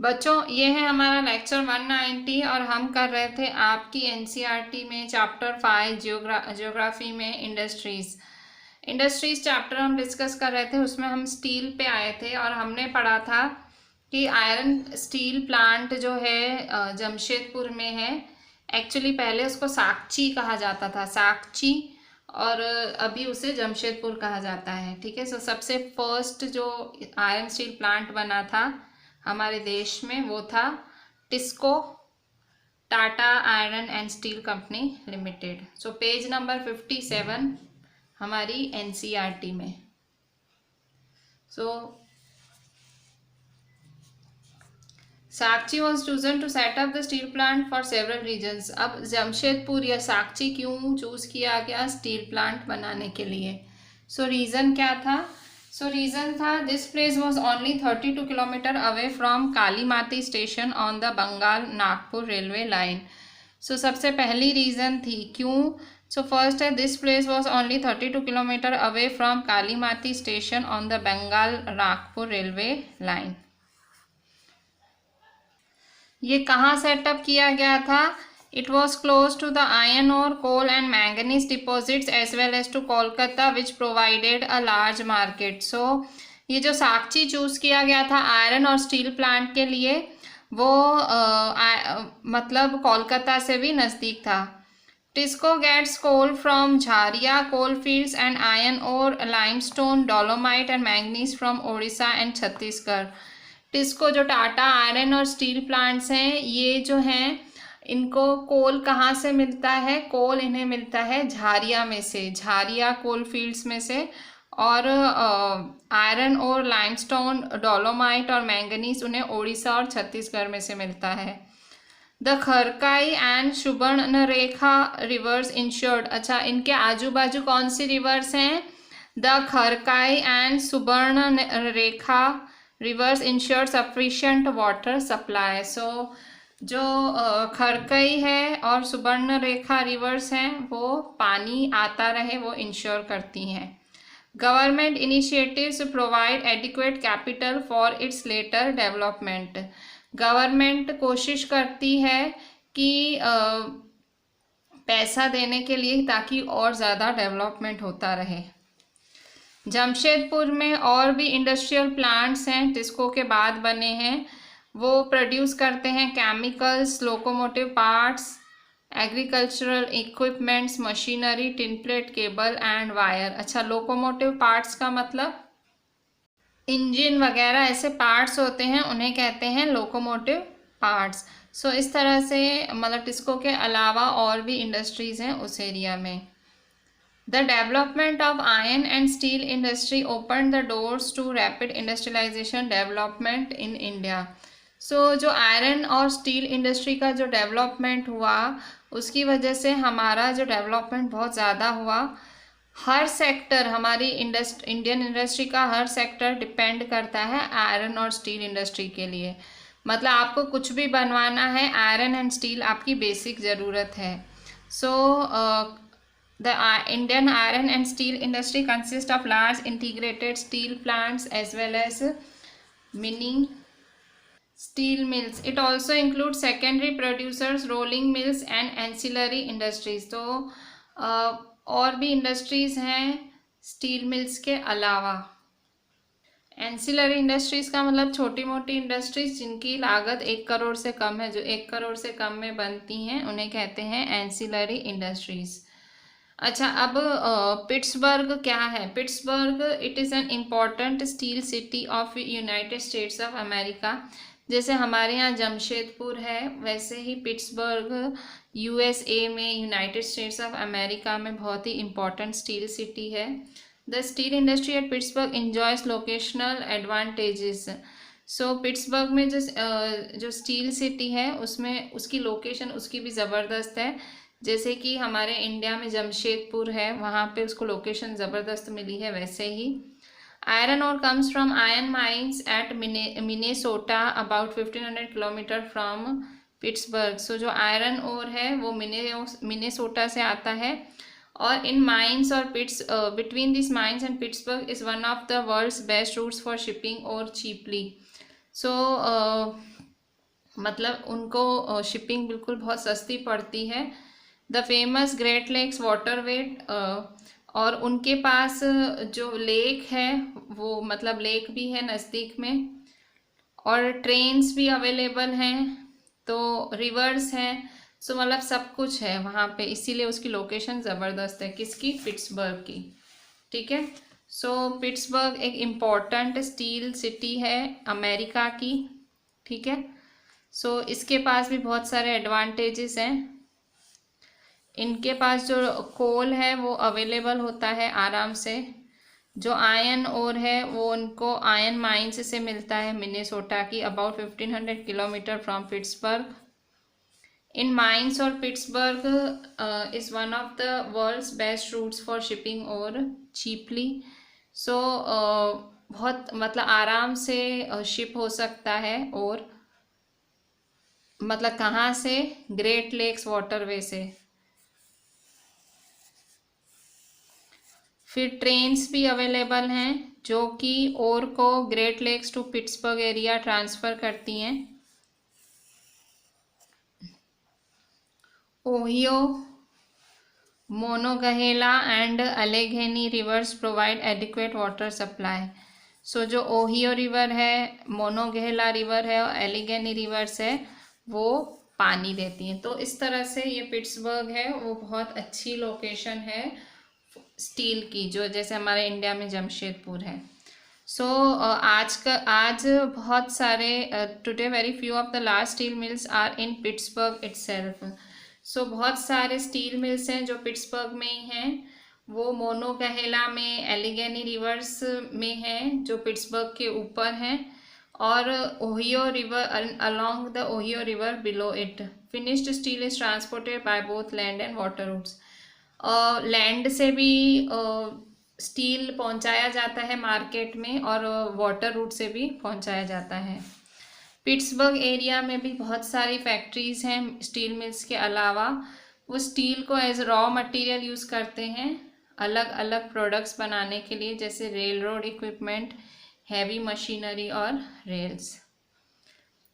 बच्चों ये है हमारा लेक्चर 190 और हम कर रहे थे आपकी एनसीईआरटी में चैप्टर 5 ज्योग्राफी में इंडस्ट्रीज चैप्टर हम डिस्कस कर रहे थे। उसमें हम स्टील पे आए थे और हमने पढ़ा था कि आयरन स्टील प्लांट जो है जमशेदपुर में है। एक्चुअली पहले उसको साकची कहा जाता था, साकची, और अभी उसे जमशेदपुर कहा जाता है। ठीक है, सो सबसे फर्स्ट जो आयरन स्टील प्लांट बना था हमारे देश में वो था TISCO, Tata iron and steel company limited. So page number 57 हमारी एनसीईआरटी में। So Sakchi was chosen to set up the steel plant for several reasons. अब जमशेदपुर या साकची क्यों चूज किया गया स्टील प्लांट बनाने के लिए? सो रीज़न क्या था? सो रीज़न था this place was only 32 kilometres away from Kalimati station on the Bengal Nagpur railway line. So सबसे पहली रीज़न थी क्यों? सो फर्स्ट है this place was only 32 kilometres away from Kalimati station on the Bengal Nagpur railway line. ये कहाँ सेटअप किया गया था? It was close to the iron ore coal and manganese deposits as well as to Kolkata which provided a large market. So ये जो Sakchi choose किया गया था आयरन और स्टील प्लांट के लिए वो मतलब कोलकाता से भी नज़दीक था। TISCO gets coal from Jharia coal fields and iron ore limestone dolomite and manganese from Odisha and Chhattisgarh. TISCO जो टाटा आयरन और स्टील प्लांट्स हैं ये जो हैं इनको कोल कहाँ से मिलता है? कोल इन्हें मिलता है झारिया में से, झारिया कोल फील्ड्स में से, और आयरन और लाइमस्टोन डोलोमाइट और मैंगनीज उन्हें ओडिशा और छत्तीसगढ़ में से मिलता है। The Kharkai and Subarnarekha rivers insured. अच्छा, इनके आजू बाजू कौन सी रिवर्स हैं? The Kharkai and Subarnarekha rivers ensure sufficient water supply. So जो खरकई है और सुवर्णरेखा रिवर्स हैं वो पानी आता रहे वो इंश्योर करती हैं। Government initiatives provide adequate capital for its later development. Government कोशिश करती है कि पैसा देने के लिए ताकि और ज़्यादा डेवलपमेंट होता रहे। जमशेदपुर में और भी इंडस्ट्रियल प्लांट्स हैं टिस्को के बाद बने हैं। वो प्रोड्यूस करते हैं chemicals, locomotive parts, agricultural equipments, machinery, tinplate, cable and wire. अच्छा, लोकोमोटिव पार्ट्स का मतलब इंजन वगैरह ऐसे पार्ट्स होते हैं उन्हें कहते हैं लोकोमोटिव पार्ट्स। सो इस तरह से मतलब टिस्को के अलावा और भी इंडस्ट्रीज़ हैं उस एरिया में। The development of iron and steel industry opened the doors to rapid industrialization development in India. So जो आयरन और स्टील इंडस्ट्री का जो डेवलपमेंट हुआ उसकी वजह से हमारा जो डेवलपमेंट बहुत ज़्यादा हुआ। हर सेक्टर हमारी इंडियन इंडस्ट्री का हर सेक्टर डिपेंड करता है आयरन और स्टील इंडस्ट्री के लिए। मतलब आपको कुछ भी बनवाना है आयरन एंड स्टील आपकी बेसिक ज़रूरत है। सो The Indian iron and steel industry consists of large integrated steel plants as well as mini steel mills. It also includes secondary producers, rolling mills and ancillary industries. तो और भी industries हैं steel mills के अलावा। Ancillary industries का मतलब छोटी मोटी इंडस्ट्रीज जिनकी लागत 1 करोड़ से कम है, जो 1 करोड़ से कम में बनती हैं उन्हें कहते हैं एंसिलरी इंडस्ट्रीज़। अच्छा, अब पिट्सबर्ग क्या है? Pittsburgh it is an important steel city of United states of America. जैसे हमारे यहाँ जमशेदपुर है वैसे ही पिट्सबर्ग यूएसए में, यूनाइटेड स्टेट्स ऑफ अमेरिका में बहुत ही इम्पॉर्टेंट स्टील सिटी है। The steel industry at Pittsburgh enjoys locational advantages. So Pittsburgh में जो स्टील सिटी है उसमें उसकी लोकेशन उसकी भी ज़बरदस्त है। जैसे कि हमारे इंडिया में जमशेदपुर है वहाँ पे उसको लोकेशन ज़बरदस्त मिली है, वैसे ही iron ore comes from iron mines at Minnesota about 1500 kilometres from Pittsburgh. So जो आयरन और है वो मिनेसोटा से आता है और इन माइंस और between this mines and Pittsburgh is one of the world's best routes for shipping और चीपली। सो मतलब उनको शिपिंग बिल्कुल बहुत सस्ती पड़ती है। The famous Great Lakes waterway, और उनके पास जो लेक है वो मतलब लेक भी है नज़दीक में, और ट्रेन्स भी अवेलेबल हैं, तो रिवर्स हैं। सो मतलब सब कुछ है वहाँ पे, इसीलिए उसकी लोकेशन ज़बरदस्त है। किसकी? पिट्सबर्ग की। ठीक है। सो पिट्सबर्ग एक इम्पॉर्टेंट स्टील सिटी है अमेरिका की। ठीक है। सो इसके पास भी बहुत सारे एडवांटेजेस हैं। इनके पास जो कोल है वो अवेलेबल होता है आराम से। जो आयरन ओर है वो उनको आयरन माइंस से मिलता है मिनेसोटा की, about 1500 kilometres from Pittsburgh. In mines और Pittsburgh is one of the world's best routes for shipping और चीपली। सो बहुत मतलब आराम से शिप हो सकता है, और मतलब कहाँ से? ग्रेट लेक्स वाटरवे से। फिर ट्रेन्स भी अवेलेबल हैं जो कि ओर को great lakes to Pittsburgh area transfer करती हैं। Ohio, Monongahela and Allegheny rivers provide adequate water supply. So जो ओहियो रिवर है, मोनोगहेला रिवर है और एलिगेनी रिवर्स है, वो पानी देती हैं। तो इस तरह से ये पिट्सबर्ग है वो बहुत अच्छी लोकेशन है स्टील की, जो जैसे हमारे इंडिया में जमशेदपुर है। सो आज बहुत सारे today very few of the large steel mills are in Pittsburgh itself. So बहुत सारे स्टील मिल्स हैं जो पिट्सबर्ग में ही हैं। वो मोनोगहेला में, एलिगेनी रिवर्स में हैं जो पिट्सबर्ग के ऊपर हैं, और Ohio river along the Ohio river below it. Finished steel is transported by both land and water routes. Land से भी स्टील पहुंचाया जाता है मार्केट में, और वाटर रूट से भी पहुंचाया जाता है। पिट्सबर्ग एरिया में भी बहुत सारी फैक्ट्रीज़ हैं स्टील मिल्स के अलावा। वो स्टील को एज रॉ मटेरियल यूज़ करते हैं अलग अलग प्रोडक्ट्स बनाने के लिए, जैसे rail road equipment, heavy machinery और रेल्स।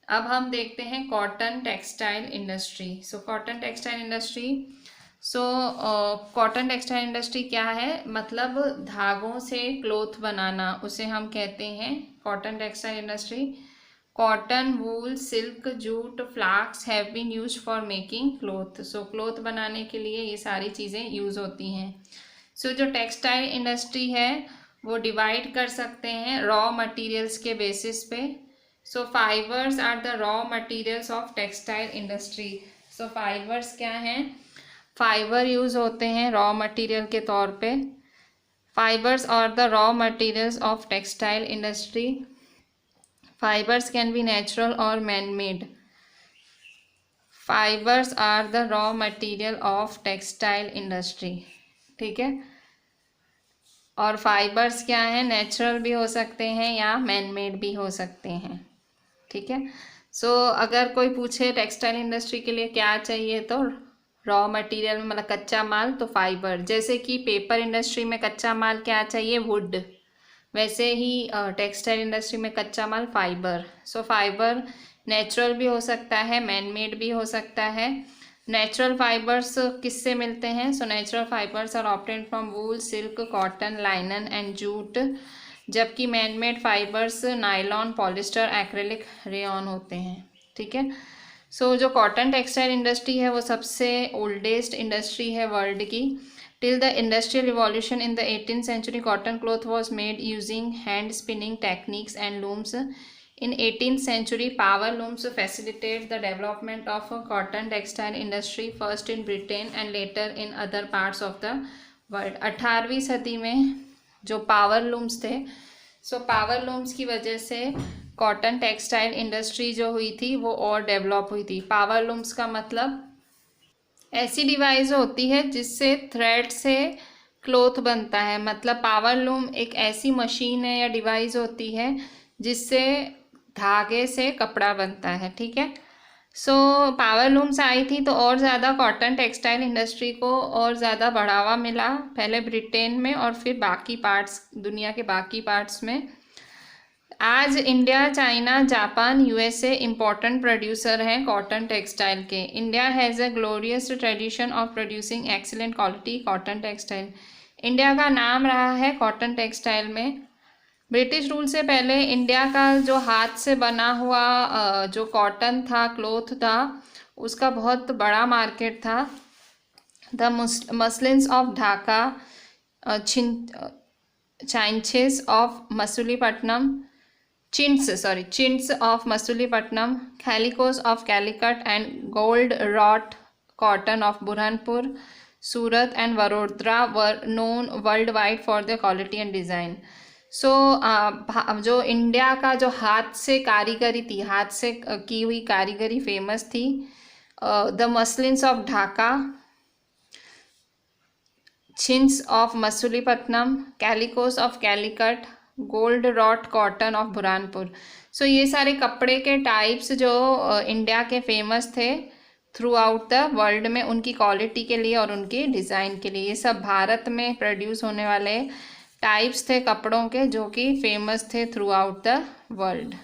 अब हम देखते हैं cotton textile industry. So cotton textile industry, cotton textile industry क्या है? मतलब धागों से क्लोथ बनाना, उसे हम कहते हैं cotton textile industry. Cotton, wool, silk, jute, flax have been used for making cloth. So cloth बनाने के लिए ये सारी चीज़ें यूज़ होती हैं। सो जो टेक्सटाइल इंडस्ट्री है वो डिवाइड कर सकते हैं रॉ मटेरियल्स के बेसिस पे। So fibres are the raw materials of textile industry. So fibres क्या हैं? फाइबर यूज़ होते हैं रॉ मटेरियल के तौर पे। Fibres are the raw materials of textile industry. Fibres can be natural और man made. Fibres are the raw material of textile industry. ठीक है। और फाइबर्स क्या हैं? नेचुरल भी हो सकते हैं या मैन मेड भी हो सकते हैं। ठीक है। सो अगर कोई पूछे टेक्सटाइल इंडस्ट्री के लिए क्या चाहिए, तो रॉ मटेरियल में मतलब कच्चा माल, तो फाइबर। जैसे कि पेपर इंडस्ट्री में कच्चा माल क्या चाहिए? वुड। वैसे ही टेक्सटाइल इंडस्ट्री में कच्चा माल फाइबर। सो फाइबर नेचुरल भी हो सकता है, मैन मेड भी हो सकता है। नेचुरल फाइबर्स किससे मिलते हैं? So natural fibres are obtained from wool, silk, cotton, linen and jute. जबकि man made fibres nylon, polyester, acrylic, rayon होते हैं। ठीक है। सो जो कॉटन टेक्सटाइल इंडस्ट्री है वो सबसे ओल्डेस्ट इंडस्ट्री है वर्ल्ड की। Till the industrial revolution in the 18th century, cotton cloth was made using hand spinning techniques and looms. In 18th century, power looms facilitated the development of a cotton textile industry, first in Britain and later in other parts of the world. 18वीं सदी में जो power looms थे, so power looms की वजह से cotton textile industry जो हुई थी वो और डेवलप हुई थी। पावर लूम्स का मतलब ऐसी डिवाइस होती है जिससे थ्रेड से क्लोथ बनता है। मतलब पावर लूम एक ऐसी मशीन है या डिवाइस होती है जिससे धागे से कपड़ा बनता है। ठीक है। सो पावर लूम्स आई थी तो और ज़्यादा कॉटन टेक्सटाइल इंडस्ट्री को और ज़्यादा बढ़ावा मिला, पहले ब्रिटेन में और फिर बाकी पार्ट्स, दुनिया के बाकी पार्ट्स में। आज India, China, Japan, USA important producer हैं कॉटन टेक्सटाइल के। India has a glorious tradition of producing excellent quality cotton textile. India का नाम रहा है कॉटन टेक्सटाइल में। ब्रिटिश रूल से पहले इंडिया का जो हाथ से बना हुआ जो कॉटन था, क्लोथ था, उसका बहुत बड़ा मार्केट था। The muslins of Dhaka, chintzes of Masulipatnam, chintz of Masulipatam, calicos of Calicut, and gold wrought cotton of Burhanpur, Surat and Vadodara were known worldwide for their quality and design. सो जो India का जो हाथ से कारीगरी थी, हाथ से की हुई कारीगरी फेमस थी। The muslins of Dhaka, chintz of Masulipatnam, calicoes of Calicut, gold wrought cotton of Burhanpur. So ये सारे कपड़े के टाइप्स जो इंडिया के फेमस थे थ्रू आउट द वर्ल्ड में, उनकी क्वालिटी के लिए और उनके डिज़ाइन के लिए, ये सब भारत में प्रोड्यूस होने वाले टाइप्स थे कपड़ों के जो कि फेमस थे through out the world.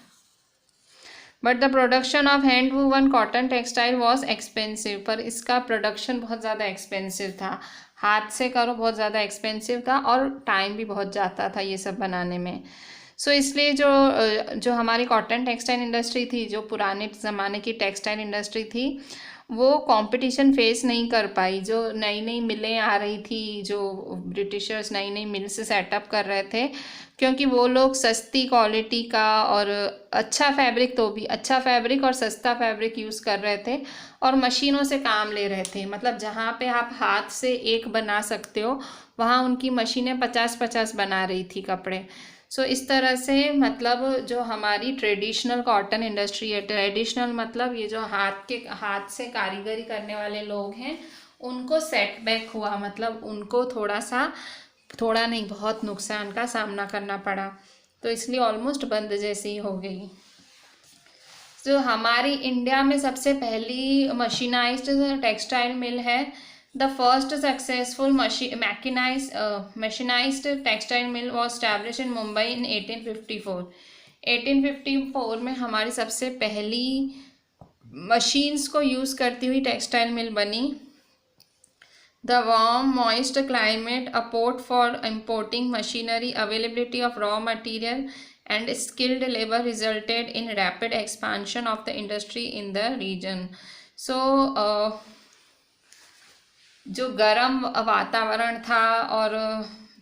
But the production of hand woven cotton textile was expensive, पर इसका प्रोडक्शन बहुत ज़्यादा एक्सपेंसिव था। हाथ से करो बहुत ज़्यादा एक्सपेंसिव था और टाइम भी बहुत जाता था ये सब बनाने में। सो इसलिए जो हमारी कॉटन टेक्सटाइल इंडस्ट्री थी, जो पुराने ज़माने की टेक्सटाइल इंडस्ट्री थी, वो कंपटीशन फेस नहीं कर पाई। जो नई नई मिलें आ रही थी, जो ब्रिटिशर्स नई नई मिल्स सेटअप कर रहे थे, क्योंकि वो लोग सस्ती क्वालिटी का और अच्छा फैब्रिक, तो भी अच्छा फैब्रिक और सस्ता फैब्रिक यूज़ कर रहे थे और मशीनों से काम ले रहे थे। मतलब जहाँ पे आप हाथ से एक बना सकते हो, वहाँ उनकी मशीनें 50-50 बना रही थी कपड़े। सो इस तरह से मतलब जो हमारी ट्रेडिशनल कॉटन इंडस्ट्री है, ट्रेडिशनल मतलब ये जो हाथ से कारीगरी करने वाले लोग हैं, उनको सेटबैक हुआ, मतलब उनको थोड़ा नहीं बहुत नुकसान का सामना करना पड़ा, तो इसलिए ऑलमोस्ट बंद जैसी ही हो गई। जो हमारी इंडिया में सबसे पहली मशीनाइज्ड टेक्सटाइल मिल है, the first successful mechanised textile mill was established in Mumbai in 1854। 1854 में हमारी सबसे पहली मशीन्स को यूज़ करती हुई टेक्सटाइल मिल बनी। The warm, moist climate, a port for importing machinery, availability of raw material, and skilled labor resulted in rapid expansion of the industry in the region. So, जो गर्म वातावरण था और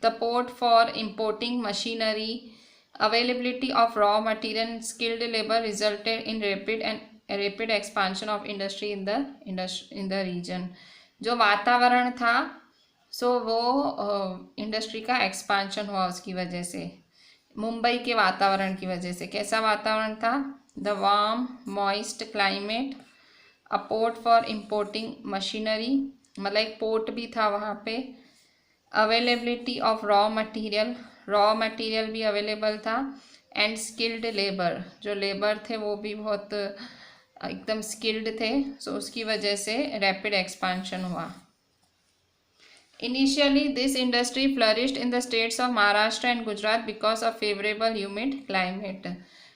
the port for importing machinery, availability of raw material, and skilled labor resulted in rapid expansion of industry in the region. जो वातावरण था, सो वो industry का एक्सपांशन हुआ उसकी वजह से, मुंबई के वातावरण की वजह से। कैसा वातावरण था? The warm moist climate, a port for importing machinery, मतलब एक पोर्ट भी था वहाँ पे। अवेलेबिलिटी ऑफ रॉ मटेरियल भी अवेलेबल था, एंड स्किल्ड लेबर, जो लेबर थे वो भी बहुत एकदम स्किल्ड थे, सो उसकी वजह से रैपिड एक्सपांशन हुआ। Initially this industry flourished in the states of Maharashtra and Gujarat because of favourable humid climate.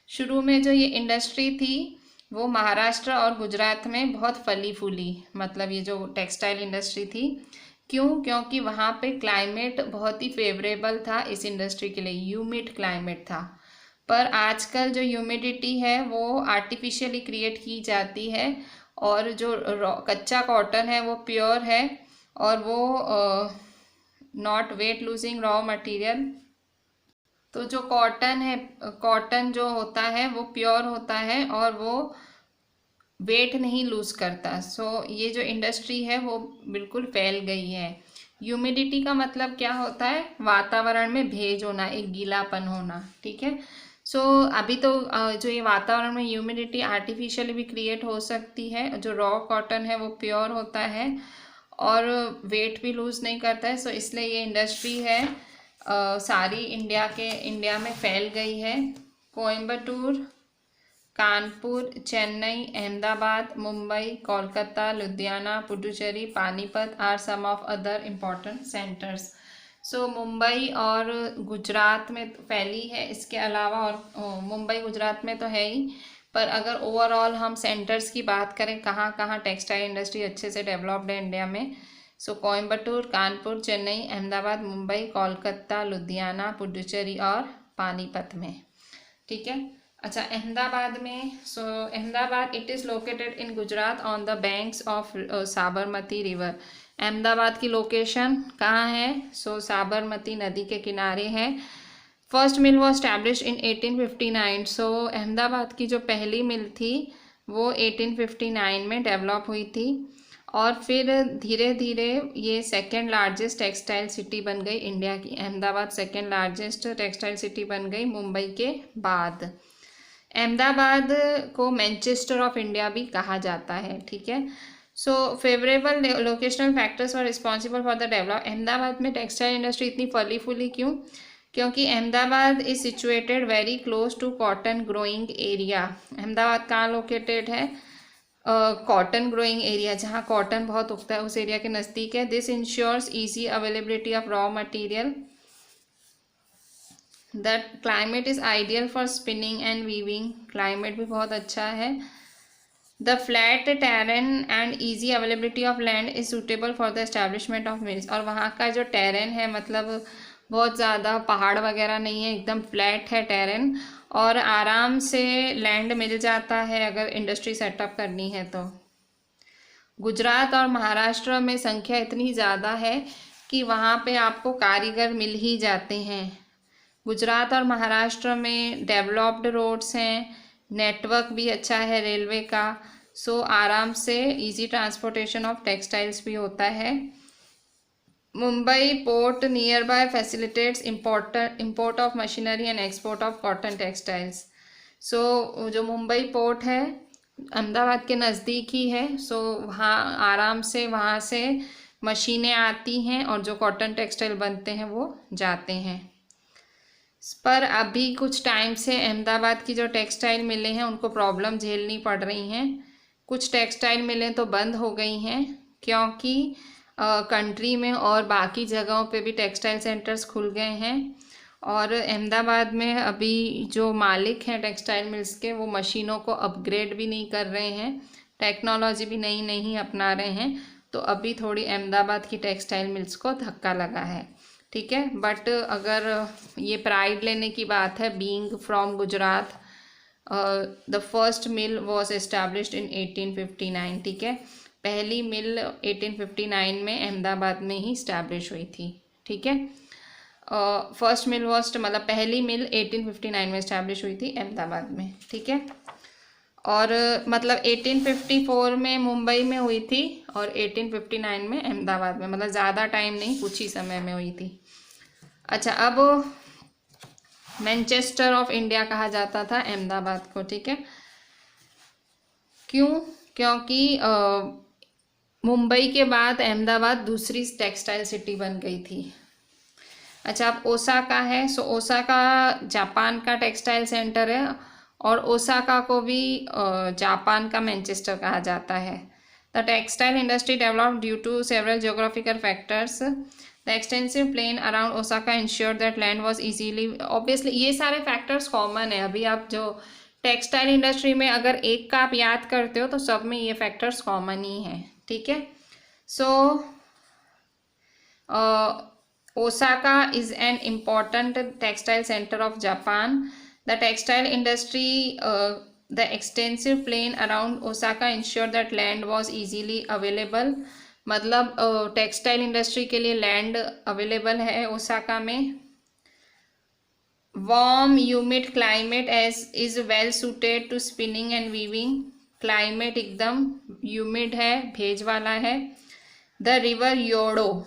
शुरू में जो ये इंडस्ट्री थी वो महाराष्ट्र और गुजरात में बहुत फली फूली, मतलब ये जो टेक्सटाइल इंडस्ट्री थी। क्यों? क्योंकि वहाँ पे क्लाइमेट बहुत ही फेवरेबल था इस इंडस्ट्री के लिए, ह्यूमिड क्लाइमेट था। पर आजकल जो ह्यूमिडिटी है वो आर्टिफिशियली क्रिएट की जाती है, और जो कच्चा कॉटन है वो प्योर है, और वो not weight losing raw material. तो जो कॉटन है, कॉटन जो होता है वो प्योर होता है और वो वेट नहीं लूज करता। सो ये जो इंडस्ट्री है वो बिल्कुल फैल गई है। ह्यूमिडिटी का मतलब क्या होता है? वातावरण में भेज होना, एक गीलापन होना, ठीक है। सो अभी तो जो ये वातावरण में ह्यूमिडिटी आर्टिफिशियली भी क्रिएट हो सकती है। जो रॉ कॉटन है वो प्योर होता है और वेट भी लूज़ नहीं करता है। सो इसलिए ये इंडस्ट्री है सारी इंडिया में फैल गई है। Coimbatore, Kanpur, Chennai, Ahmedabad, Mumbai, Kolkata, Ludhiana, Puducherry, Panipat are some of other important centres. So Mumbai और गुजरात में फैली है, इसके अलावा और मुंबई गुजरात में तो है ही, पर अगर ओवरऑल हम सेंटर्स की बात करें कहाँ कहाँ टेक्सटाइल इंडस्ट्री अच्छे से डेवलप्ड है इंडिया में, सो कोयम्बटूर, कानपुर, चेन्नई, अहमदाबाद, मुंबई, कोलकाता, लुधियाना, पुडुचेरी और पानीपत में। ठीक है। अच्छा, अहमदाबाद में, so Ahmedabad it is located in Gujarat on the banks of Sabarmati river. Ahmedabad की लोकेशन कहाँ है? सो साबरमती नदी के किनारे है। फर्स्ट मिल वो स्टैब्लिश इन 1859। सो अहमदाबाद की जो पहली मिल थी वो 1859 में डेवलप हुई थी, और फिर धीरे धीरे ये सेकेंड लार्जेस्ट टेक्सटाइल सिटी बन गई इंडिया की। Ahmedabad second largest textile city बन गई मुंबई के बाद। अहमदाबाद को मैनचेस्टर ऑफ इंडिया भी कहा जाता है। ठीक है। So favourable locational factors were responsible for the develop. Ahmedabad में टेक्सटाइल इंडस्ट्री इतनी फली फूली क्यों? क्योंकि Ahmedabad is situated very close to cotton growing area. Ahmedabad कहाँ लोकेटेड है? कॉटन ग्रोइंग एरिया, जहाँ कॉटन बहुत उगता है उस एरिया के नज़दीक है। This ensures easy availability of raw material. The climate is ideal for spinning and weaving. Climate भी बहुत अच्छा है। The flat terrain and easy availability of land is suitable for the establishment of mills. और वहाँ का जो terrain है, मतलब बहुत ज़्यादा पहाड़ वगैरह नहीं है, एकदम फ्लैट है टेरेन, और आराम से लैंड मिल जाता है अगर इंडस्ट्री सेटअप करनी है तो। गुजरात और महाराष्ट्र में संख्या इतनी ज़्यादा है कि वहाँ पे आपको कारीगर मिल ही जाते हैं। गुजरात और महाराष्ट्र में डेवलप्ड रोड्स हैं, नेटवर्क भी अच्छा है रेलवे का, सो आराम से इजी ट्रांसपोर्टेशन ऑफ टेक्सटाइल्स भी होता है। Mumbai port nearby facilitates import of machinery and export of cotton textiles. So जो मुंबई पोर्ट है अहमदाबाद के नज़दीक ही है, सो वहाँ आराम से वहाँ से मशीनें आती हैं और जो कॉटन टेक्सटाइल बनते हैं वो जाते हैं। पर अभी कुछ टाइम से अहमदाबाद की जो टेक्सटाइल मिलें हैं उनको प्रॉब्लम झेलनी पड़ रही हैं। कुछ टेक्सटाइल मिलें तो बंद हो गई हैं क्योंकि कंट्री में और बाकी जगहों पे भी टेक्सटाइल सेंटर्स खुल गए हैं, और अहमदाबाद में अभी जो मालिक हैं टेक्सटाइल मिल्स के वो मशीनों को अपग्रेड भी नहीं कर रहे हैं, टेक्नोलॉजी भी नई नहीं अपना रहे हैं, तो अभी थोड़ी अहमदाबाद की टेक्सटाइल मिल्स को धक्का लगा है। ठीक है। बट अगर ये प्राइड लेने की बात है, being from Gujarat, the first mill was established in 1859। ठीक है। पहली मिल 1859 में अहमदाबाद में ही इस्टेब्लिश हुई थी। ठीक है। फर्स्ट मिल वॉज, मतलब पहली मिल 1859 में इस्टेब्लिश हुई थी अहमदाबाद में। ठीक है। और मतलब 1854 में मुंबई में हुई थी और 1859 में अहमदाबाद में, मतलब ज़्यादा टाइम नहीं, कुछ ही समय में हुई थी। अच्छा, अब मैनचेस्टर ऑफ इंडिया कहा जाता था अहमदाबाद को। ठीक है। क्यों? क्योंकि मुंबई के बाद अहमदाबाद दूसरी टेक्सटाइल सिटी बन गई थी। अच्छा, अब ओसाका है, सो ओसाका जापान का टेक्सटाइल सेंटर है, और ओसाका को भी जापान का मैनचेस्टर कहा जाता है। The textile industry developed due to several geographical factors. The extensive plain around Osaka ensured that land was easily, obviously ये सारे फैक्टर्स कॉमन है। अभी आप जो टेक्सटाइल इंडस्ट्री में अगर एक का आप याद करते हो तो सब में ये फैक्टर्स कॉमन ही हैं। ठीक है। So Osaka is an important textile centre of Japan. The textile industry, the extensive plain around Osaka ensure that land was easily available. मतलब टेक्सटाइल इंडस्ट्री के लिए लैंड अवेलेबल है ओसाका में। Warm humid climate as is well suited to spinning and weaving. Climate एकदम humid है, भेज वाला है। द रिवर योडो,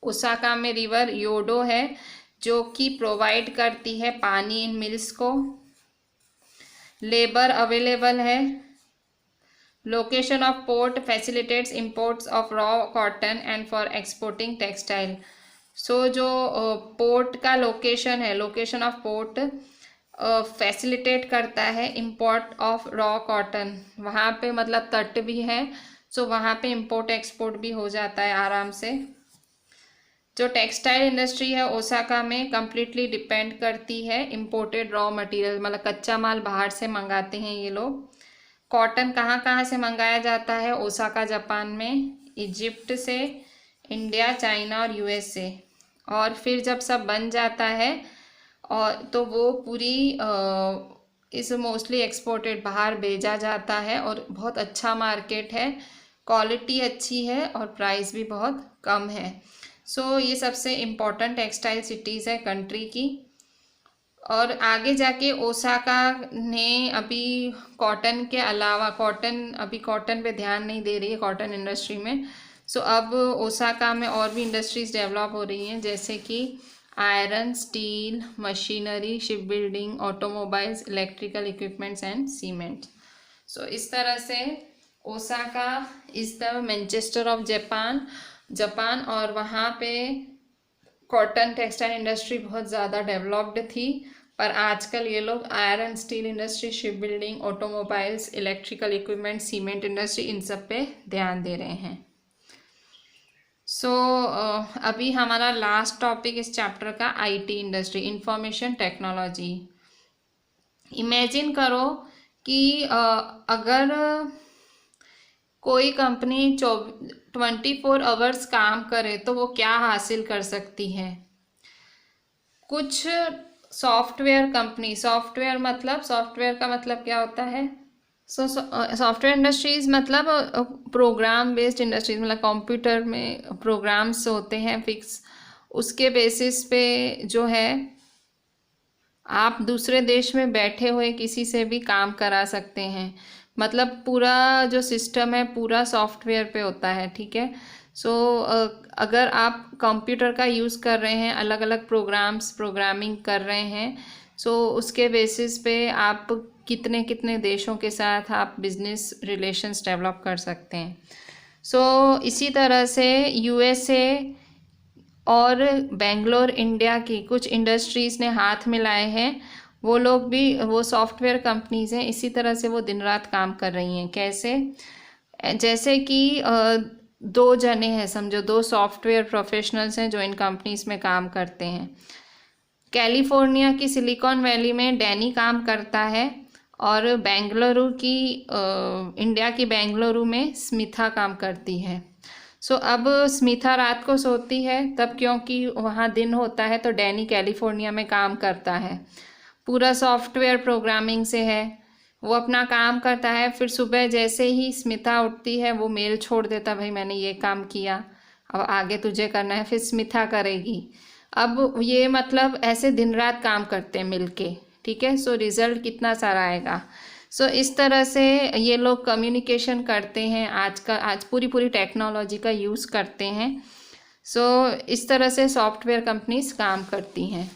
ओसाका में रिवर योडो है जो कि प्रोवाइड करती है पानी इन मिल्स को। लेबर अवेलेबल है। Location of port facilitates imports of raw cotton and for exporting textile. So जो पोर्ट का लोकेशन है, लोकेशन ऑफ पोर्ट फैसिलिटेट करता है इंपोर्ट ऑफ रॉ कॉटन। वहाँ पे मतलब तट भी है, सो वहाँ पे इंपोर्ट एक्सपोर्ट भी हो जाता है आराम से। जो टेक्सटाइल इंडस्ट्री है ओसाका में कंप्लीटली डिपेंड करती है इम्पोर्टेड रॉ मटेरियल, मतलब कच्चा माल बाहर से मंगाते हैं ये लोग। कॉटन कहाँ कहाँ से मंगाया जाता है? ओसाका जापान में, इजिप्ट से, इंडिया, चाइना और यूएस से। और फिर जब सब बन जाता है और तो वो पूरी इस मोस्टली एक्सपोर्टेड बाहर भेजा जाता है और बहुत अच्छा मार्केट है, क्वालिटी अच्छी है और प्राइस भी बहुत कम है। सो ये सबसे इम्पोर्टेंट टेक्सटाइल सिटीज़ है कंट्री की। और आगे जाके ओसाका ने अभी कॉटन के अलावा, कॉटन पे ध्यान नहीं दे रही है कॉटन इंडस्ट्री में। सो अब ओसाका में और भी इंडस्ट्रीज डेवलप हो रही हैं, जैसे कि iron, steel, machinery, ship building, automobiles, electrical equipments and cement. So इस तरह से Osaka is the Manchester of Japan और वहाँ पे कॉटन टेक्सटाइल इंडस्ट्री बहुत ज़्यादा डेवलप्ड थी, पर आजकल ये लोग iron, steel industry, ship building, automobiles, electrical equipment, cement industry, इन सब पे ध्यान दे रहे हैं। सो अभी हमारा लास्ट टॉपिक इस चैप्टर का IT industry, information technology. Imagine करो कि अगर कोई कंपनी 24 आवर्स काम करे तो वो क्या हासिल कर सकती है? कुछ सॉफ्टवेयर कंपनी, सॉफ्टवेयर का मतलब क्या होता है? सॉफ्टवेयर इंडस्ट्रीज मतलब प्रोग्राम बेस्ड इंडस्ट्रीज, मतलब कंप्यूटर में प्रोग्राम्स होते हैं फिक्स, उसके बेसिस पे जो है आप दूसरे देश में बैठे हुए किसी से भी काम करा सकते हैं। मतलब पूरा जो सिस्टम है पूरा सॉफ्टवेयर पे होता है, ठीक है। सो अगर आप कंप्यूटर का यूज़ कर रहे हैं, अलग अलग प्रोग्रामिंग कर रहे हैं, सो उसके बेसिस पे आप कितने कितने देशों के साथ आप बिजनेस रिलेशंस डेवलप कर सकते हैं। सो इसी तरह से यूएसए और बेंगलोर, इंडिया की कुछ इंडस्ट्रीज़ ने हाथ मिलाए हैं। वो लोग भी, वो सॉफ्टवेयर कंपनीज़ हैं, इसी तरह से वो दिन रात काम कर रही हैं। कैसे? जैसे कि 2 जने हैं, समझो 2 सॉफ्टवेयर प्रोफेशनल्स हैं जो इन कंपनीज़ में काम करते हैं। कैलिफोर्निया की सिलिकॉन वैली में डैनी काम करता है और बेंगलुरु की इंडिया की बेंगलुरु में स्मिथा काम करती है। सो अब स्मिथा रात को सोती है तब, क्योंकि वहाँ दिन होता है, तो डैनी कैलिफोर्निया में काम करता है, पूरा सॉफ्टवेयर प्रोग्रामिंग से है, वो अपना काम करता है। फिर सुबह जैसे ही स्मिथा उठती है वो मेल छोड़ देता, भाई मैंने ये काम किया, अब आगे तुझे करना है, फिर स्मिथा करेगी। अब ये मतलब ऐसे दिन रात काम करते हैं मिलके, ठीक है। सो रिज़ल्ट कितना सारा आएगा। सो इस तरह से ये लोग कम्युनिकेशन करते हैं, आज पूरी टेक्नोलॉजी का यूज़ करते हैं। सो इस तरह से सॉफ्टवेयर कंपनीज काम करती हैं।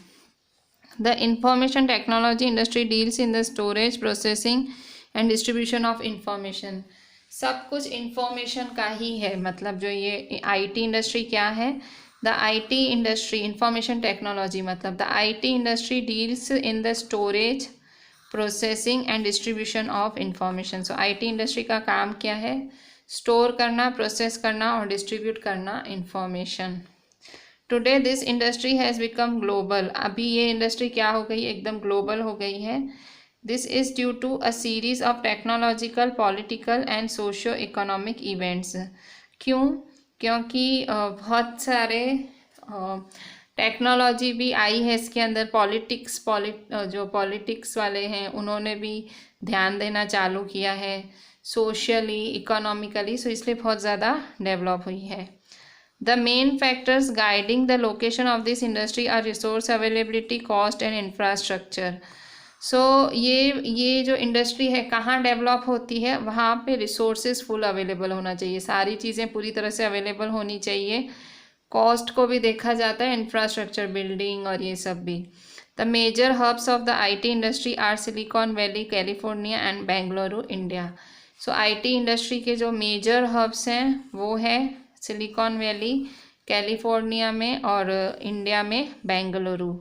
The information technology industry deals in the storage, processing and distribution of information. सब कुछ इंफॉर्मेशन का ही है, मतलब जो ये आईटी इंडस्ट्री क्या है? The IT industry, information technology मतलब the IT industry deals in the storage, processing and distribution of information. So IT industry का काम क्या है? स्टोर करना, प्रोसेस करना और डिस्ट्रीब्यूट करना information. Today this industry has become global. अभी ये इंडस्ट्री क्या हो गई? एकदम ग्लोबल हो गई है। This is due to a series of technological, political and socio economic events. क्यों? क्योंकि बहुत सारे टेक्नोलॉजी भी आई है इसके अंदर, जो पॉलिटिक्स वाले हैं उन्होंने भी ध्यान देना चालू किया है, सोशली, इकोनॉमिकली, सो इसलिए बहुत ज़्यादा डेवलप हुई है। The main factors guiding the location of this industry are resource availability, cost and infrastructure. So ये जो इंडस्ट्री है कहाँ डेवलप होती है? वहाँ पे रिसोर्सेज फुल अवेलेबल होना चाहिए, सारी चीज़ें पूरी तरह से अवेलेबल होनी चाहिए। कॉस्ट को भी देखा जाता है, इंफ्रास्ट्रक्चर, बिल्डिंग और ये सब भी। The major hubs of the IT industry are Silicon Valley, California and Bengaluru, India. So IT industry के जो मेजर हब्स हैं वो है सिलिकॉन वैली, कैलिफोर्निया में, और इंडिया में बेंगलुरु।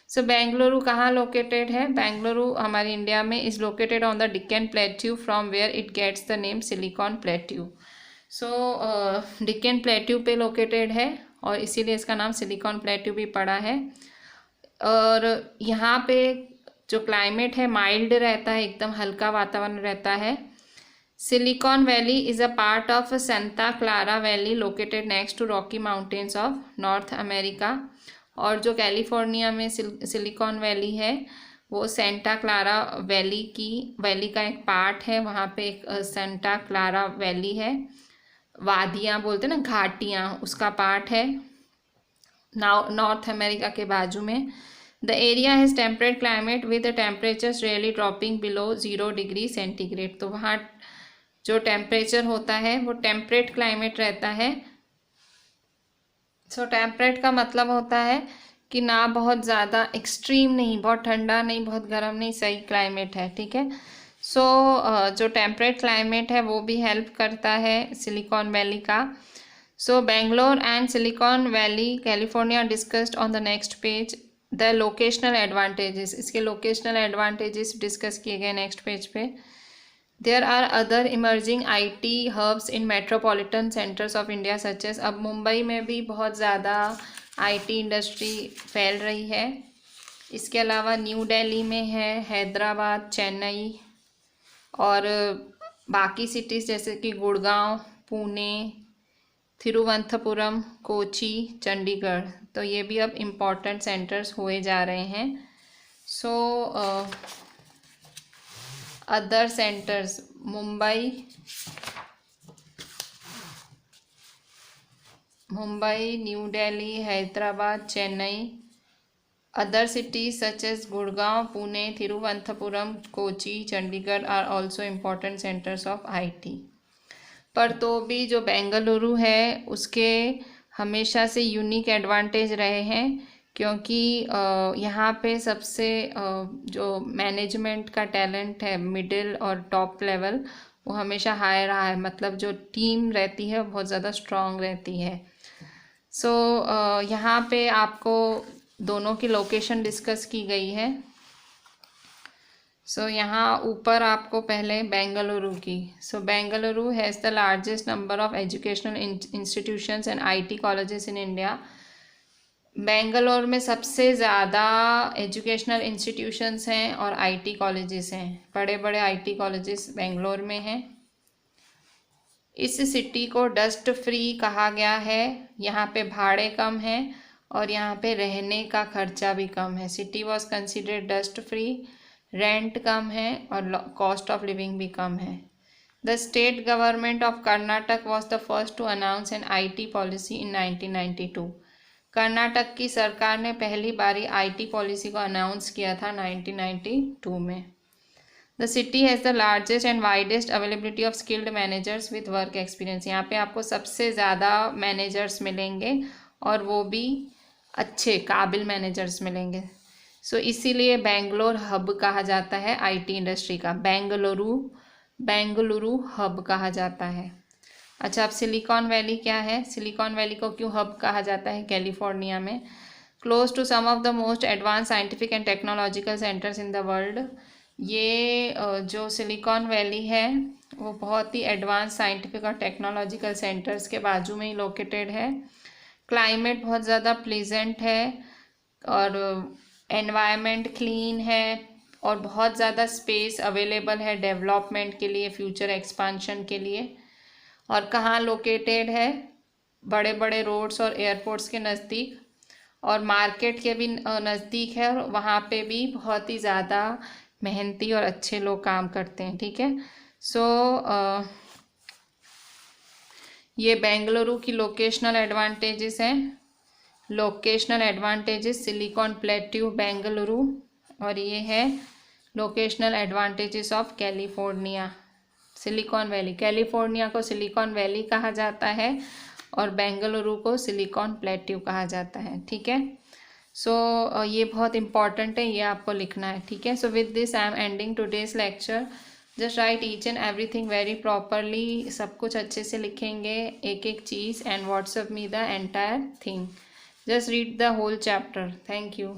सो बेंगलुरु कहाँ लोकेटेड है? बेंगलुरु हमारे इंडिया में is located on the Deccan plateau from where it gets the name silicon plateau. So Deccan plateau पे लोकेटेड है और इसीलिए इसका नाम सिलिकॉन प्लेट्यू भी पड़ा है। और यहाँ पे जो क्लाइमेट है माइल्ड रहता है, एकदम हल्का वातावरण रहता है। Silicon Valley is a part of Santa Clara Valley located next to Rocky Mountains of North America. और जो कैलिफोर्निया में सिलिकॉन वैली है वो सेंटा क्लारा वैली का एक पार्ट है। वहाँ पे एक सेंटा क्लारा वैली है, वादियाँ बोलते हैं ना, घाटियाँ, उसका पार्ट है नॉर्थ अमेरिका के बाजू में। The area has temperate climate with temperatures really dropping below 0 degree centigrade. तो वहाँ जो टेम्परेचर होता है वो टेम्परेट क्लाइमेट रहता है। सो टेम्परेट का मतलब होता है कि ना बहुत ज़्यादा एक्सट्रीम नहीं, बहुत ठंडा नहीं, बहुत गर्म नहीं, सही क्लाइमेट है, ठीक है। सो जो टेम्परेट क्लाइमेट है वो भी हेल्प करता है सिलिकॉन वैली का। So Bangalore and Silicon Valley California discussed on the next page. The locational advantages, इसके लोकेशनल एडवांटेजेस डिस्कस किए गए नेक्स्ट पेज पे। There are other emerging IT hubs in metropolitan centres of India such as. अब मुंबई में भी बहुत ज़्यादा IT industry फैल रही है। इसके अलावा न्यू दिल्ली में है, हैदराबाद, चेन्नई और बाकी सिटीज़ जैसे कि गुड़गांव, पुणे, तिरुवनंतपुरम, कोची, चंडीगढ़, तो ये भी अब इम्पॉर्टेंट सेंटर्स हुए जा रहे हैं। So other centres Mumbai, new Delhi, Hyderabad, Chennai. Other cities such as Gurgaon, Pune, Thiruvananthapuram, Kochi, Chandigarh are also important centers of IT। पर तो भी जो बेंगलुरु है उसके हमेशा से यूनिक एडवांटेज रहे हैं, क्योंकि यहाँ पे सबसे जो मैनेजमेंट का टैलेंट है मिडिल और टॉप लेवल वो हमेशा हाई रहा है। मतलब जो टीम रहती है वो बहुत ज़्यादा स्ट्रॉन्ग रहती है। सो यहाँ पे आपको दोनों की लोकेशन डिस्कस की गई है। सो यहाँ ऊपर आपको पहले बेंगलुरु की। So Bengaluru has the largest number of educational institutions and IT colleges in India. Bangalore में सबसे ज़्यादा एजुकेशनल इंस्टीट्यूशंस हैं और IT कॉलेजेस हैं। बड़े बड़े IT कॉलेजेस बेंगलोर में हैं। इस सिटी को डस्ट फ्री कहा गया है। यहाँ पे भाड़े कम हैं और यहाँ पे रहने का खर्चा भी कम है। City was considered dust free, rent कम है और कॉस्ट ऑफ लिविंग भी कम है। The state government of Karnataka was the first to announce an IT policy in 1992। Karnataka की सरकार ने पहली बारी IT पॉलिसी को अनाउंस किया था 1992 में। The city has the largest and widest availability of skilled managers with work experience. यहाँ पे आपको सबसे ज़्यादा मैनेजर्स मिलेंगे और वो भी अच्छे काबिल मैनेजर्स मिलेंगे। सो इसीलिए बेंगलोर हब कहा जाता है IT इंडस्ट्री का। बेंगलुरु हब कहा जाता है। अच्छा, अब सिलिकॉन वैली क्या है? सिलिकॉन वैली को क्यों हब कहा जाता है कैलिफोर्निया में? Close to some of the most advanced scientific and technological centres in the world. ये जो सिलिकॉन वैली है वो बहुत ही एडवांस साइंटिफिक और टेक्नोलॉजिकल सेंटर्स के बाजू में ही लोकेटेड है। क्लाइमेट बहुत ज़्यादा प्लीजेंट है और एनवायरनमेंट क्लीन है और बहुत ज़्यादा स्पेस अवेलेबल है डेवलपमेंट के लिए, फ्यूचर एक्सपांशन के लिए। और कहाँ लोकेटेड है? बड़े बड़े रोड्स और एयरपोर्ट्स के नज़दीक और मार्केट के भी नज़दीक है और वहाँ पे भी बहुत ही ज़्यादा मेहनती और अच्छे लोग काम करते हैं, ठीक है। सो ये बेंगलुरु की लोकेशनल एडवांटेजेस हैं। Locational advantages silicon plateau Bengaluru, और ये है locational advantages of California silicon Valley. California को सिलिकॉन वैली कहा जाता है और बेंगलुरु को सिलिकॉन प्लेट्यू कहा जाता है, ठीक है। सो ये बहुत इंपॉर्टेंट है, ये आपको लिखना है, ठीक है। So with this I am ending today's lecture. Just write each and everything very properly. सब कुछ अच्छे से लिखेंगे, एक एक चीज़, and WhatsApp me the entire thing. Just read the whole chapter. Thank you.